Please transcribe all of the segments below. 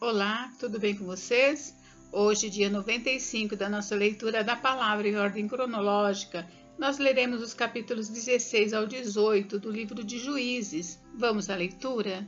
Olá, tudo bem com vocês? Hoje, dia 95 da nossa leitura da palavra em ordem cronológica, nós leremos os capítulos 16 ao 18 do livro de Juízes. Vamos à leitura?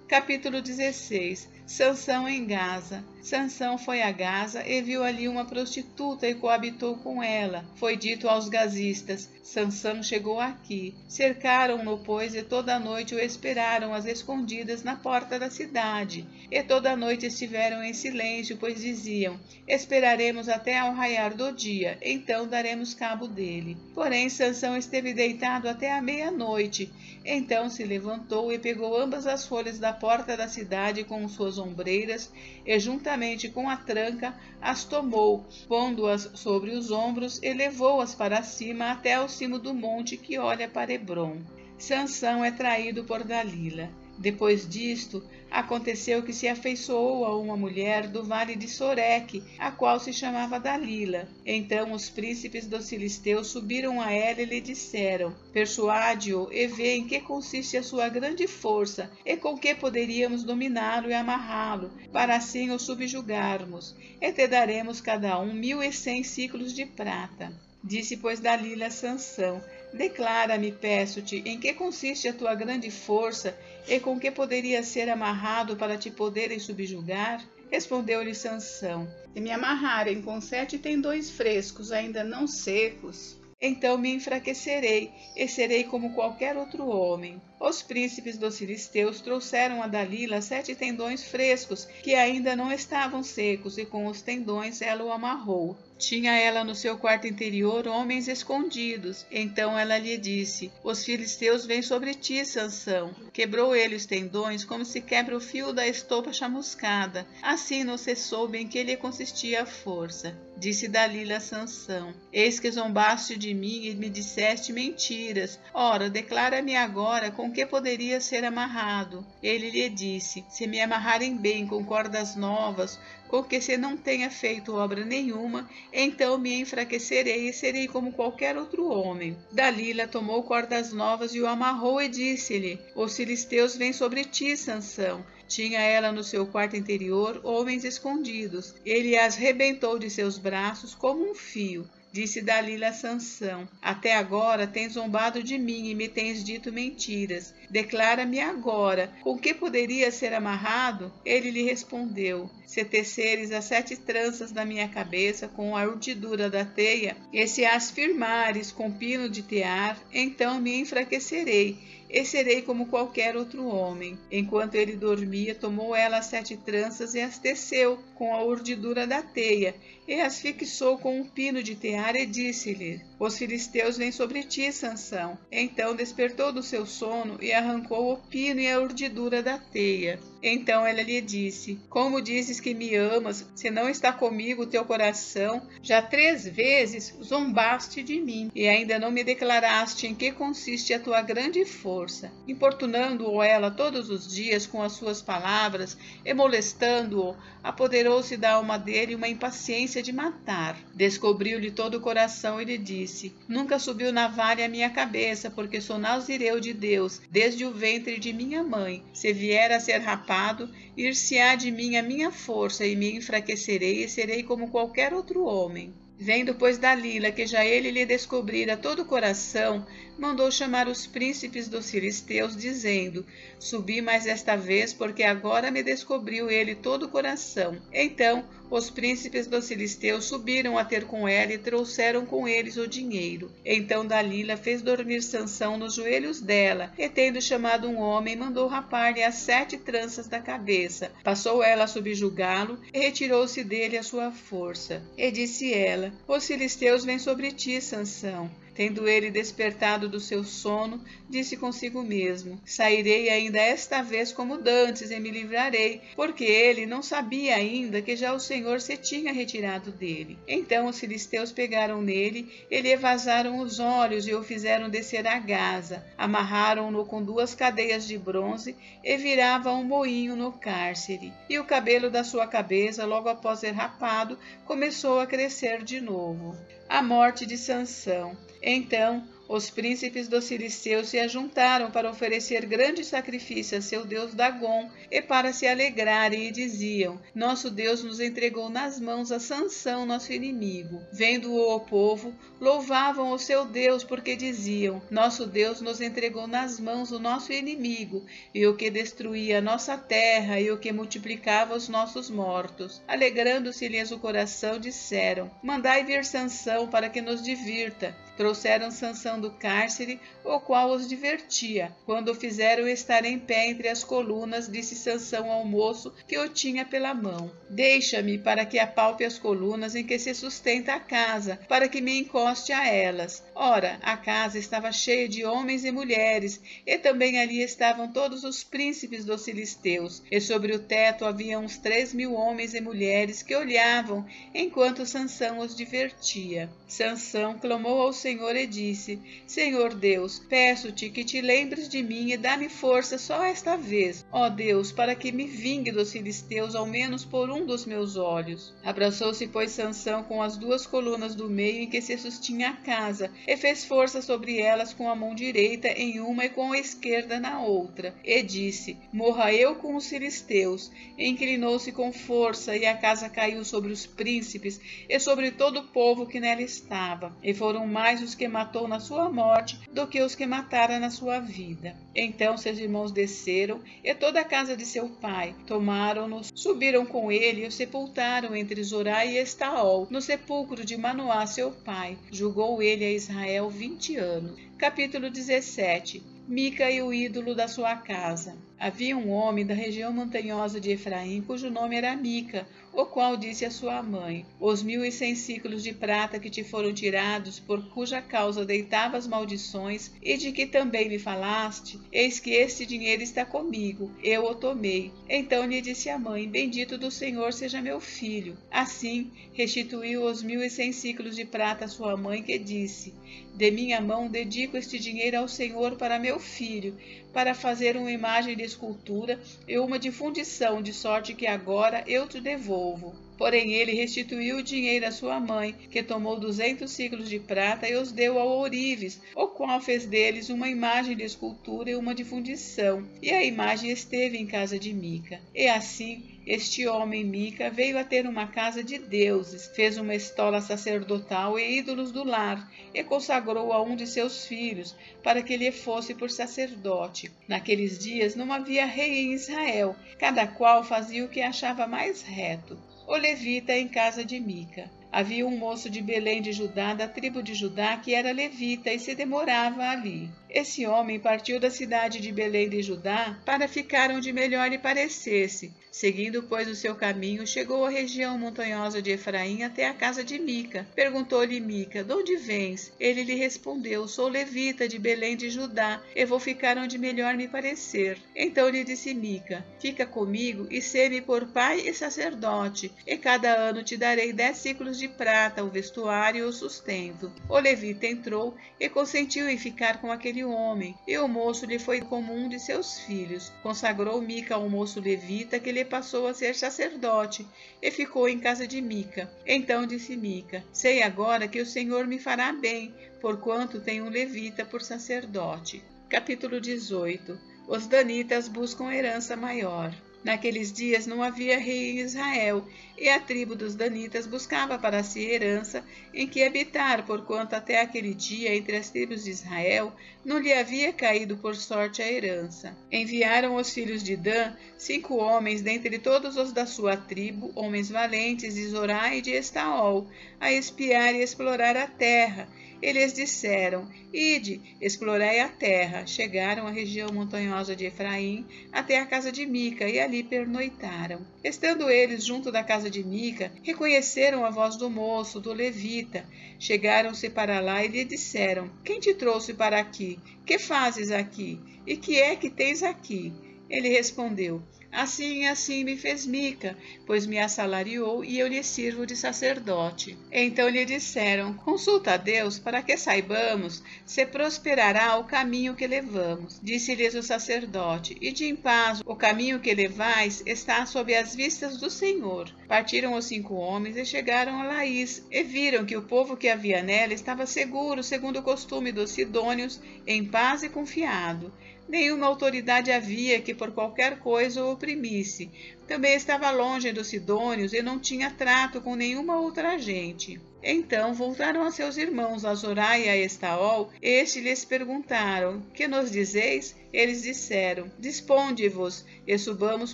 Capítulo 16. Sansão em Gaza. Sansão foi a Gaza e viu ali uma prostituta e coabitou com ela. Foi dito aos gazistas: Sansão chegou aqui. Cercaram-no, pois, e toda a noite o esperaram às escondidas na porta da cidade. E toda a noite estiveram em silêncio, pois diziam: esperaremos até ao raiar do dia, então daremos cabo dele. Porém, Sansão esteve deitado até a meia-noite. Então se levantou e pegou ambas as folhas da porta da cidade com suas ombreiras, e juntamente com a tranca as tomou, pondo-as sobre os ombros, e levou-as para cima até ao cimo do monte que olha para Hebrom. Sansão é traído por Dalila. Depois disto, aconteceu que se afeiçoou a uma mulher do vale de Soreque, a qual se chamava Dalila. Então os príncipes dos filisteus subiram a ela e lhe disseram: persuade-o e vê em que consiste a sua grande força, e com que poderíamos dominá-lo e amarrá-lo, para assim o subjugarmos, e te daremos cada um 1.100 siclos de prata. Disse, pois, Dalila a Sansão: declara-me, peço-te, em que consiste a tua grande força, e com que poderia ser amarrado para te poderem subjugar? Respondeu-lhe Sansão: se me amarrarem com 7 tendões frescos, ainda não secos, então me enfraquecerei, e serei como qualquer outro homem. Os príncipes dos filisteus trouxeram a Dalila 7 tendões frescos, que ainda não estavam secos, e com os tendões ela o amarrou. Tinha ela no seu quarto interior homens escondidos. Então ela lhe disse: os filisteus vêm sobre ti, Sansão. Quebrou ele os tendões, como se quebra o fio da estopa chamuscada. Assim não se soube em que lhe consistia a força. Disse Dalila a Sansão: eis que zombaste de mim e me disseste mentiras. Ora, declara-me agora com que poderia ser amarrado. Ele lhe disse: se me amarrarem bem com cordas novas, com que se não tenha feito obra nenhuma, então me enfraquecerei e serei como qualquer outro homem. Dalila tomou cordas novas e o amarrou e disse-lhe: os filisteus vêm sobre ti, Sansão. Tinha ela no seu quarto interior homens escondidos. Ele as rebentou de seus braços como um fio. Disse Dalila a Sansão: até agora tens zombado de mim e me tens dito mentiras. Declara-me agora, com que poderia ser amarrado? Ele lhe respondeu: se teceres as 7 tranças da minha cabeça com a urdidura da teia, e se as firmares com pino de tear, então me enfraquecerei, e serei como qualquer outro homem. Enquanto ele dormia, tomou ela as 7 tranças e as teceu com a urdidura da teia, e as fixou com um pino de tear, e disse-lhe: os filisteus vêm sobre ti, Sansão. Então despertou do seu sono e arrancou o pino e a urdidura da teia. Então ela lhe disse: como dizes que me amas, se não está comigo o teu coração? Já 3 vezes zombaste de mim, e ainda não me declaraste em que consiste a tua grande força. Importunando-o ela todos os dias com as suas palavras, e molestando-o, apoderou-se da alma dele uma impaciência de matar. Descobriu-lhe todo o coração e lhe disse: nunca subiu navalha à minha cabeça, porque sou nazireu de Deus, desde o ventre de minha mãe. Se vier a ser rapado, ir-se-á de mim a minha força, e me enfraquecerei, e serei como qualquer outro homem. Vendo, pois, Dalila que já ele lhe descobrira todo o coração, mandou chamar os príncipes dos filisteus, dizendo: subi mais esta vez, porque agora me descobriu ele todo o coração. Então os príncipes dos filisteus subiram a ter com ela e trouxeram com eles o dinheiro. Então Dalila fez dormir Sansão nos joelhos dela, e tendo chamado um homem, mandou rapar-lhe as 7 tranças da cabeça. Passou ela a subjugá-lo, e retirou-se dele a sua força. E disse ela: os filisteus vêm sobre ti, Sansão. Tendo ele despertado do seu sono, disse consigo mesmo: sairei ainda esta vez como dantes e me livrarei, porque ele não sabia ainda que já o Senhor se tinha retirado dele. Então os filisteus pegaram nele e lhe vazaram os olhos e o fizeram descer a Gaza. Amarraram-no com 2 cadeias de bronze e viravam um moinho no cárcere. E o cabelo da sua cabeça, logo após ser rapado, começou a crescer de novo. A morte de Sansão. Então Os príncipes dos filisteus se ajuntaram para oferecer grande sacrifício a seu deus Dagom e para se alegrarem, e diziam: Nosso Deus nos entregou nas mãos a Sansão, nosso inimigo. Vendo-o o povo, louvavam o seu Deus, porque diziam: Nosso Deus nos entregou nas mãos o nosso inimigo, e o que destruía a nossa terra, e o que multiplicava os nossos mortos. Alegrando-se-lhes o coração, disseram: Mandai vir Sansão para que nos divirta. Trouxeram Sansão do cárcere, o qual os divertia. Quando o fizeram estar em pé entre as colunas, disse Sansão ao moço que o tinha pela mão: Deixa-me para que apalpe as colunas em que se sustenta a casa, para que me encoste a elas. Ora, a casa estava cheia de homens e mulheres, e também ali estavam todos os príncipes dos filisteus, e sobre o teto havia uns 3.000 homens e mulheres que olhavam enquanto Sansão os divertia. Sansão clamou ao Senhor e disse: Senhor Deus, peço-te que te lembres de mim e dá-me força só esta vez, ó Deus, para que me vingue dos filisteus ao menos por um dos meus olhos. Abraçou-se, pois, Sansão com as 2 colunas do meio em que se sustinha a casa, e fez força sobre elas com a mão direita em uma e com a esquerda na outra, e disse: Morra eu com os filisteus. E inclinou-se com força, e a casa caiu sobre os príncipes e sobre todo o povo que nela estava, e foram mais os que matou na sua morte do que os que matara na sua vida. Então seus irmãos desceram, e toda a casa de seu pai, tomaram-no, subiram com ele e o sepultaram entre Zorá e Estaol, no sepulcro de Manoá seu pai. Julgou ele a Israel 20 anos. Capítulo 17. Mica e o ídolo da sua casa. Havia um homem da região montanhosa de Efraim, cujo nome era Mica, o qual disse à sua mãe: Os 1.100 ciclos de prata que te foram tirados, por cuja causa deitavas maldições, e de que também me falaste, eis que este dinheiro está comigo, eu o tomei. Então lhe disse a mãe: Bendito do Senhor seja meu filho. Assim restituiu os 1.100 ciclos de prata à sua mãe, que disse: De minha mão dedico este dinheiro ao Senhor para meu filho, para fazer uma imagem de escultura e uma de fundição, de sorte que agora eu te devolvo. Porém ele restituiu o dinheiro à sua mãe, que tomou 200 ciclos de prata e os deu ao ourives, o qual fez deles uma imagem de escultura e uma de fundição, e a imagem esteve em casa de Mica. E assim este homem Mica veio a ter uma casa de deuses, fez uma estola sacerdotal e ídolos do lar, e consagrou a um de seus filhos, para que lhe fosse por sacerdote. Naqueles dias não havia rei em Israel, cada qual fazia o que achava mais reto. O levita em casa de Mica. Havia um moço de Belém de Judá, da tribo de Judá, que era levita e se demorava ali. Esse homem partiu da cidade de Belém de Judá para ficar onde melhor lhe parecesse. Seguindo, pois, o seu caminho, chegou à região montanhosa de Efraim até a casa de Mica. Perguntou-lhe Mica: De onde vens? Ele lhe respondeu: Sou levita de Belém de Judá, e vou ficar onde melhor me parecer. Então lhe disse Mica: Fica comigo e sê-me por pai e sacerdote, e cada ano te darei 10 ciclos de prata, o vestuário e o sustento. O levita entrou e consentiu em ficar com aquele homem, e o moço lhe foi como um de seus filhos. Consagrou Mica ao moço levita, que lhe passou a ser sacerdote, e ficou em casa de Mica. Então disse Mica: Sei agora que o Senhor me fará bem, porquanto tenho um levita por sacerdote. Capítulo 18. Os danitas buscam herança maior. Naqueles dias não havia rei em Israel, e a tribo dos danitas buscava para si herança em que habitar, porquanto até aquele dia entre as tribos de Israel não lhe havia caído por sorte a herança. Enviaram os filhos de Dan 5 homens dentre todos os da sua tribo, homens valentes de Zorá e de Estaol, a espiar e explorar a terra. Eles disseram: Ide, explorai a terra. Chegaram à região montanhosa de Efraim, até a casa de Mica, e ali pernoitaram. Estando eles junto da casa de Mica, reconheceram a voz do moço, do levita. Chegaram-se para lá e lhe disseram: Quem te trouxe para aqui? Que fazes aqui? E que é que tens aqui? Ele respondeu: Assim me fez Mica, pois me assalariou e eu lhe sirvo de sacerdote. Então lhe disseram: consulta a Deus para que saibamos se prosperará o caminho que levamos. Disse-lhes o sacerdote: ide em paz, o caminho que levais está sob as vistas do Senhor. Partiram os 5 homens e chegaram a Laís, e viram que o povo que havia nela estava seguro, segundo o costume dos sidônios, em paz e confiado. Nenhuma autoridade havia que por qualquer coisa o oprimisse. Também estava longe dos sidônios e não tinha trato com nenhuma outra gente. Então voltaram a seus irmãos a Zorá e a Estaol. Estes lhes perguntaram: que nos dizeis? Eles disseram: disponde-vos e subamos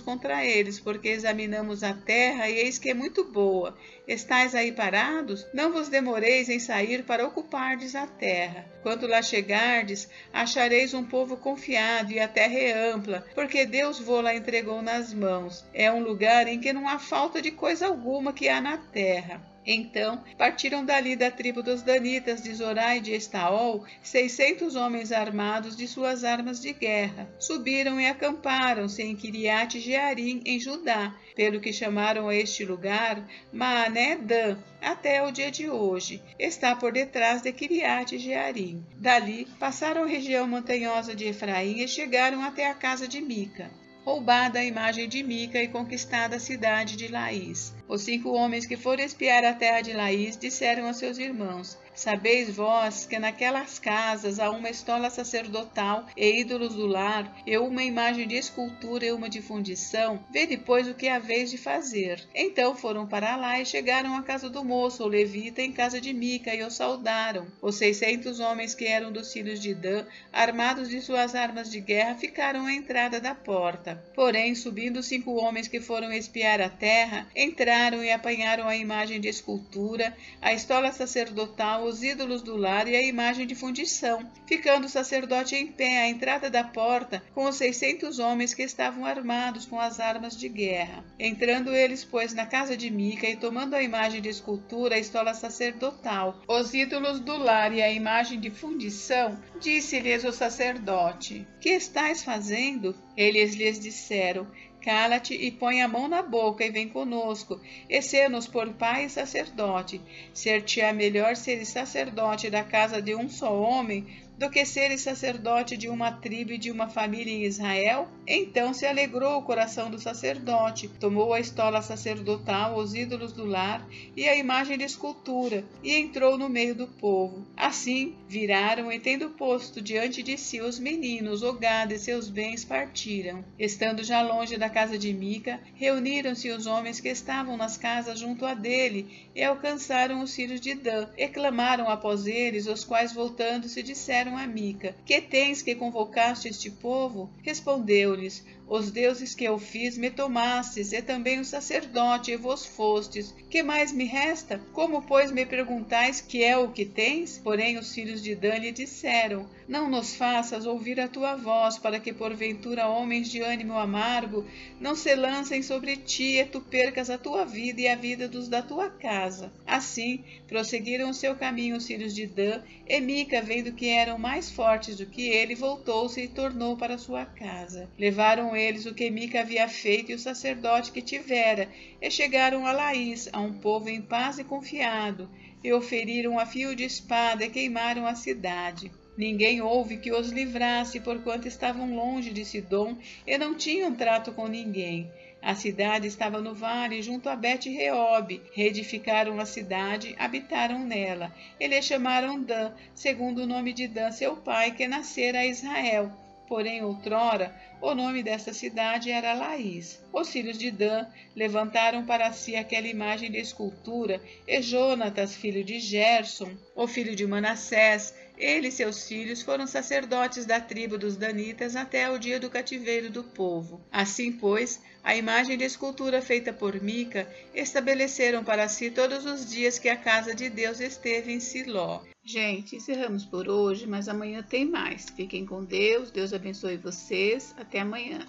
contra eles, porque examinamos a terra e eis que é muito boa. Estais aí parados? Não vos demoreis em sair para ocupardes a terra. Quando lá chegardes, achareis um povo confiado e a terra é ampla, porque Deus vô-la entregou nas mãos. É um lugar em que não há falta de coisa alguma que há na terra. Então partiram dali da tribo dos danitas de Zorá e de Estaol 600 homens armados de suas armas de guerra. Subiram e acamparam-se em Quiriate Jearim, em Judá, pelo que chamaram a este lugar Maané-Dan, até o dia de hoje. Está por detrás de Quiriate Jearim. Dali passaram a região montanhosa de Efraim e chegaram até a casa de Mica. Roubada a imagem de Mica e conquistada a cidade de Laís. Os 5 homens que foram espiar a terra de Laís disseram a seus irmãos: sabeis vós que naquelas casas há uma estola sacerdotal e ídolos do lar, e uma imagem de escultura e uma de fundição? Vede, pois, o que haveis de fazer. Então foram para lá e chegaram à casa do moço, o levita, em casa de Mica, e o saudaram. Os 600 homens que eram dos filhos de Dan, armados de suas armas de guerra, ficaram à entrada da porta. Porém, subindo 5 homens que foram espiar a terra, entraram e apanharam a imagem de escultura, a estola sacerdotal, os ídolos do lar e a imagem de fundição, ficando o sacerdote em pé à entrada da porta com os 600 homens que estavam armados com as armas de guerra. Entrando eles, pois, na casa de Mica e tomando a imagem de escultura, a estola sacerdotal, os ídolos do lar e a imagem de fundição, disse-lhes o sacerdote: que estáis fazendo? Eles lhes disseram: cala-te e põe a mão na boca e vem conosco, e sê-nos por pai e sacerdote. Ser-te-á melhor seres sacerdote da casa de um só homem do que seres sacerdote de uma tribo e de uma família em Israel? Então se alegrou o coração do sacerdote, tomou a estola sacerdotal, os ídolos do lar e a imagem de escultura, e entrou no meio do povo. Assim viraram, e tendo posto diante de si os meninos, o gado e seus bens, partiram. Estando já longe da casa de Mica, reuniram-se os homens que estavam nas casas junto a dele, e alcançaram os filhos de Dan, e clamaram após eles, os quais voltando-se disseram a Mica: que tens que convocaste este povo? Respondeu-lhes: os deuses que eu fiz me tomastes, e também o sacerdote, e vos fostes. Que mais me resta? Como, pois, me perguntais que é o que tens? Porém os filhos de Dan lhe disseram: não nos faças ouvir a tua voz, para que porventura homens de ânimo amargo não se lancem sobre ti, e tu percas a tua vida e a vida dos da tua casa. Assim prosseguiram o seu caminho os filhos de Dan, e Mica, vendo que eram mais fortes do que ele, voltou-se e tornou para sua casa. Levaram eles o que Mica havia feito e o sacerdote que tivera, e chegaram a Laís, a um povo em paz e confiado, e o feriram a fio de espada e queimaram a cidade. Ninguém houve que os livrasse, porquanto estavam longe de Sidom e não tinham trato com ninguém. A cidade estava no vale, junto a Bet-Reobe. Reedificaram a cidade, habitaram nela. E lhe chamaram Dan, segundo o nome de Dan, seu pai, que nascera a Israel. Porém, outrora, o nome desta cidade era Laís. Os filhos de Dan levantaram para si aquela imagem de escultura, e Jonatas, filho de Gerson, o filho de Manassés, ele e seus filhos foram sacerdotes da tribo dos danitas até o dia do cativeiro do povo. Assim, pois, a imagem de escultura feita por Mica estabeleceram para si todos os dias que a casa de Deus esteve em Siló. Gente, encerramos por hoje, mas amanhã tem mais. Fiquem com Deus, Deus abençoe vocês. Até amanhã.